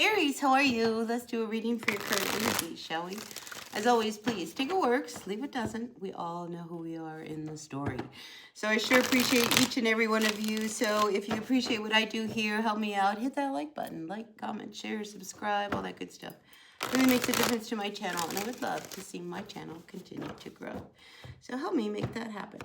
Aries, how are you? Let's do a reading for your current energy, shall we? As always, please take what works, leave what doesn't. We all know who we are in the story. So I sure appreciate each and every one of you. So if you appreciate what I do here, help me out. Hit that like button. Like, comment, share, subscribe, all that good stuff. It really makes a difference to my channel, and I would love to see my channel continue to grow. So help me make that happen.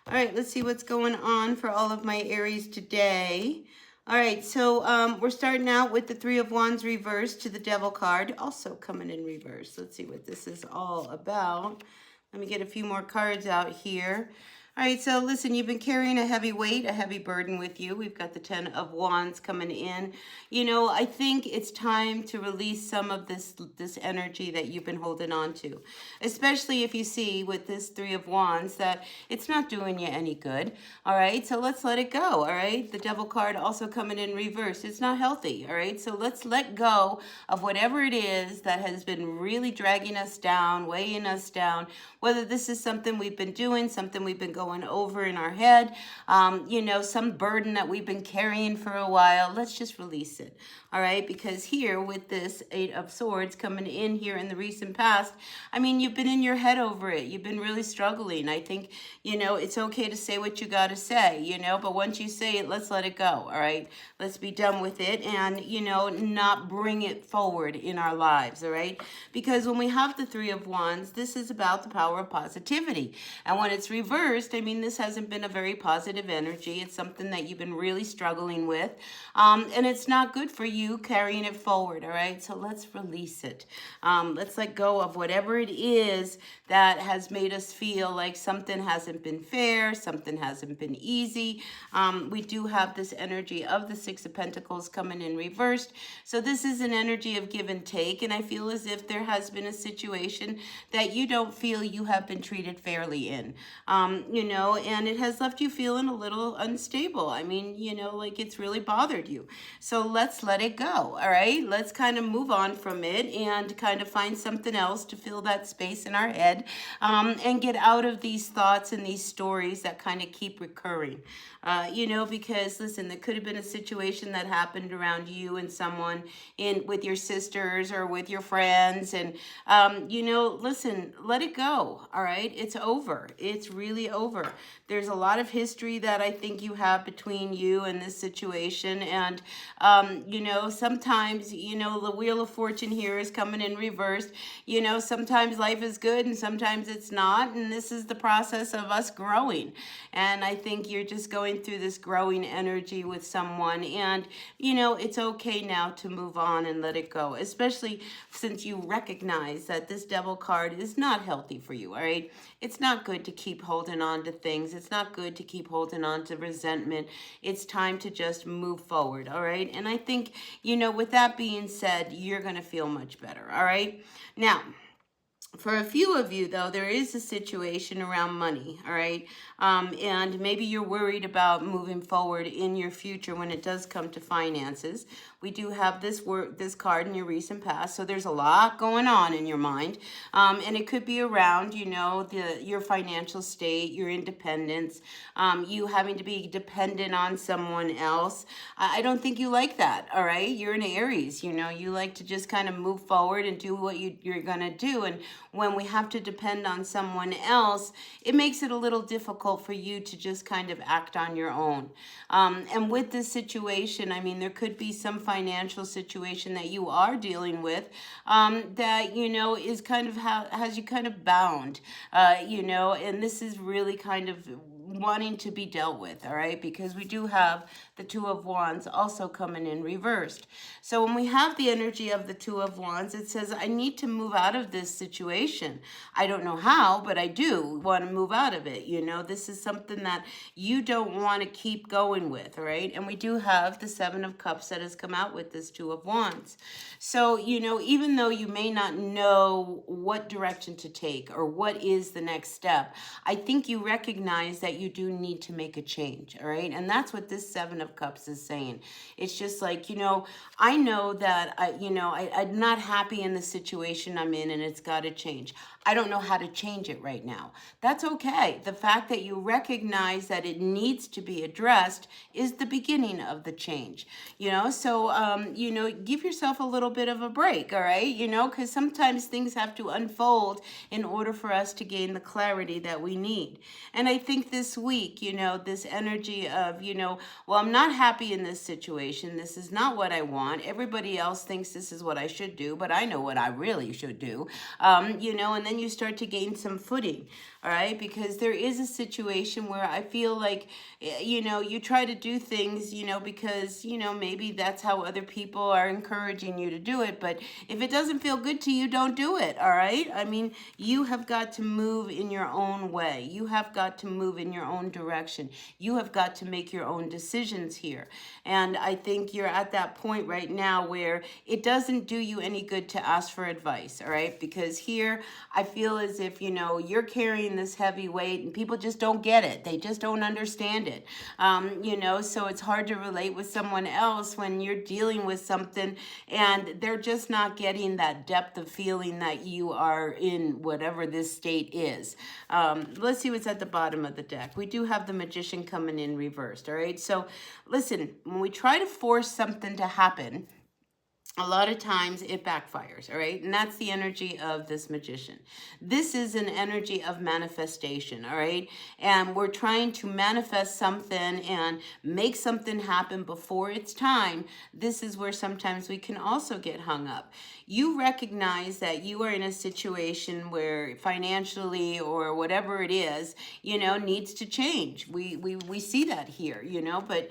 All right, let's see what's going on for all of my Aries today. All right, so we're starting out with the Three of Wands reversed to the Devil card, also coming in reverse. Let's see what this is all about. Let me get a few more cards out here. All right, so listen, you've been carrying a heavy weight, a heavy burden with you. We've got the 10 of Wands coming in. You know, I think it's time to release some of this energy that you've been holding on to, especially if you see with this 3 of Wands that it's not doing you any good. All right, so let's let it go. All right, the Devil card also coming in reverse. It's not healthy. All right, so let's let go of whatever it is that has been really dragging us down, weighing us down, whether this is something we've been doing, something we've been going over in our head, you know, some burden that we've been carrying for a while. Let's just release it. All right, because here with this 8 of Swords coming in here in the recent past, I mean, you've been in your head over it. You've been really struggling. I think, you know, it's okay to say what you got to say, you know, but once you say it, let's let it go. All right, let's be done with it and, you know, not bring it forward in our lives. All right, because when we have the 3 of Wands, this is about the power of positivity. And when it's reversed, I mean, this hasn't been a very positive energy. It's something that you've been really struggling with. And it's not good for you carrying it forward, all right? So let's release it. Let's let go of whatever it is that has made us feel like something hasn't been fair, something hasn't been easy. We do have this energy of the 6 of Pentacles coming in reversed. So this is an energy of give and take, and I feel as if there has been a situation that you don't feel you have been treated fairly in, you know, and it has left you feeling a little unstable. I mean, you know, like it's really bothered you. So let's let it go, all right? Let's kind of move on from it and kind of find something else to fill that space in our head, and get out of these thoughts and these stories that kind of keep recurring. You know, because listen, there could have been a situation that happened around you and someone in with your sisters or with your friends, and you know, listen, let it go. All right, it's over. It's really over. There's a lot of history that I think you have between you and this situation, and you know, sometimes, you know, the Wheel of Fortune here is coming in reversed. You know, sometimes life is good and sometimes it's not, and this is the process of us growing. And I think you're just going through this growing energy with someone, and you know, it's okay now to move on and let it go, especially since you recognize that this Devil card is not healthy for you. All right, it's not good to keep holding on to things. It's not good to keep holding on to resentment. It's time to just move forward. All right, and I think, you know, with that being said, you're going to feel much better. All right, now for a few of you, though, there is a situation around money, all right? And maybe you're worried about moving forward in your future when it does come to finances. We do have this card in your recent past, so there's a lot going on in your mind. And it could be around, you know, your financial state, your independence, you having to be dependent on someone else. I don't think you like that, all right? You're an Aries, you know, you like to just kind of move forward and do what you're going to do. And when we have to depend on someone else, it makes it a little difficult for you to just kind of act on your own. And with this situation, I mean, there could be some financial situation that you are dealing with, that, you know, is kind of has you kind of bound, you know, and this is really kind of wanting to be dealt with, all right? Because we do have the 2 of Wands also coming in reversed. So when we have the energy of the 2 of Wands, it says, I need to move out of this situation. I don't know how, but I do want to move out of it. You know, this is something that you don't want to keep going with, all right? And we do have the 7 of Cups that has come out with this 2 of Wands. So, you know, even though you may not know what direction to take or what is the next step, I think you recognize that that you do need to make a change, all right? And that's what this Seven of Cups is saying. It's just like, I know that I'm not happy in the situation I'm in, and it's got to change. I don't know how to change it right now. That's okay. The fact that you recognize that it needs to be addressed is the beginning of the change. So give yourself a little bit of a break, all right? Because sometimes things have to unfold in order for us to gain the clarity that we need. And I think this week, this energy of, well, I'm not happy in this situation. This is not what I want. Everybody else thinks this is what I should do, but I know what I really should do. And then you start to gain some footing, all right? Because there is a situation where I feel like, you try to do things, because, maybe that's how other people are encouraging you to do it. But if it doesn't feel good to you, don't do it, all right? I mean, you have got to move in your own way. You have got to move in your own direction. You have got to make your own decisions here. And I think you're at that point right now where it doesn't do you any good to ask for advice, all right? Because here I feel as if, you're carrying this heavy weight and people just don't get it. They just don't understand it. So it's hard to relate with someone else when you're dealing with something and they're just not getting that depth of feeling that you are in, whatever this state is. Let's see what's at the bottom of the deck. We do have the Magician coming in reversed, all right? So listen, when we try to force something to happen, a lot of times it backfires, all right? And that's the energy of this Magician. This is an energy of manifestation, all right? And we're trying to manifest something and make something happen before it's time. This is where sometimes we can also get hung up. You recognize that you are in a situation where financially or whatever it is, needs to change. We see that here, but,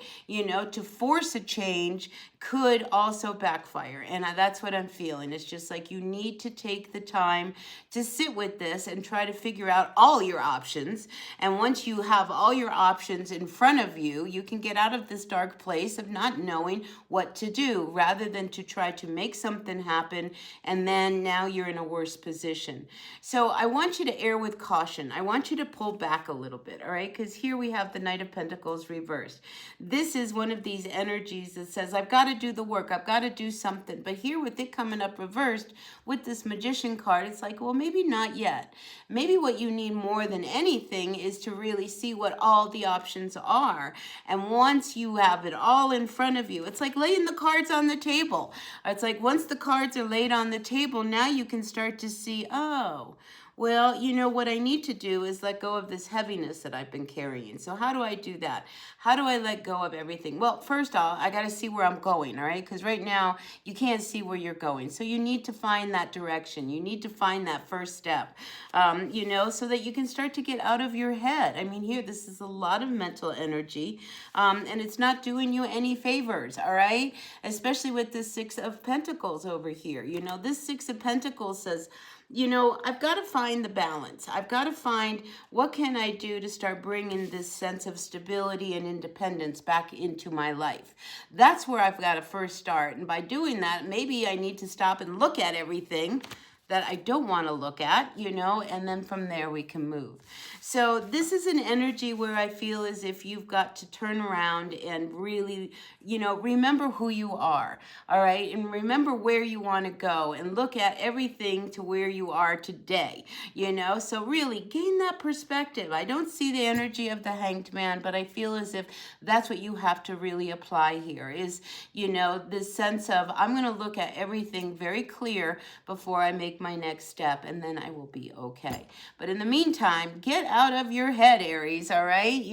to force a change could also backfire. And that's what I'm feeling. It's just like you need to take the time to sit with this and try to figure out all your options. And once you have all your options in front of you, you can get out of this dark place of not knowing what to do rather than to try to make something happen. And then now you're in a worse position. So I want you to err with caution. I want you to pull back a little bit, all right? Because here we have the Knight of Pentacles reversed. This is one of these energies that says, I've got to do the work. I've got to do something. But here with it coming up reversed with this Magician card, it's like, well, maybe not yet. Maybe what you need more than anything is to really see what all the options are. And once you have it all in front of you, it's like laying the cards on the table. It's like once the cards are laid on the table, now you can start to see, oh, well, what I need to do is let go of this heaviness that I've been carrying. So how do I do that? How do I let go of everything? Well, first off, I got to see where I'm going, all right? Because right now, you can't see where you're going. So you need to find that direction. You need to find that first step, so that you can start to get out of your head. I mean, here, this is a lot of mental energy, and it's not doing you any favors, all right? Especially with the Six of Pentacles over here. This Six of Pentacles says, I've got to find the balance. I've got to find what can I do to start bringing this sense of stability and independence back into my life. That's where I've got to first start. And by doing that, maybe I need to stop and look at everything that I don't want to look at, and then from there we can move. So this is an energy where I feel as if you've got to turn around and really, remember who you are, all right? And remember where you want to go and look at everything to where you are today, So really gain that perspective. I don't see the energy of the Hanged Man, but I feel as if that's what you have to really apply here is, this sense of I'm going to look at everything very clear before I make my next step, and then I will be okay. But in the meantime, get out of your head, Aries, all right?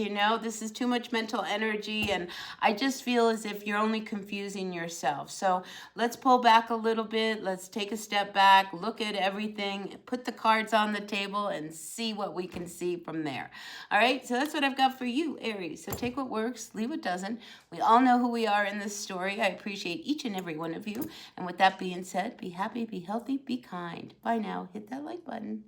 This is too much mental energy, and I just feel as if you're only confusing yourself. So let's pull back a little bit. Let's take a step back, look at everything, put the cards on the table, and see what we can see from there. All right? So that's what I've got for you, Aries. So take what works, leave what doesn't. We all know who we are in this story. I appreciate each and every one of you. And with that being said, be happy, be healthy, be kind. Bye now. Hit that like button.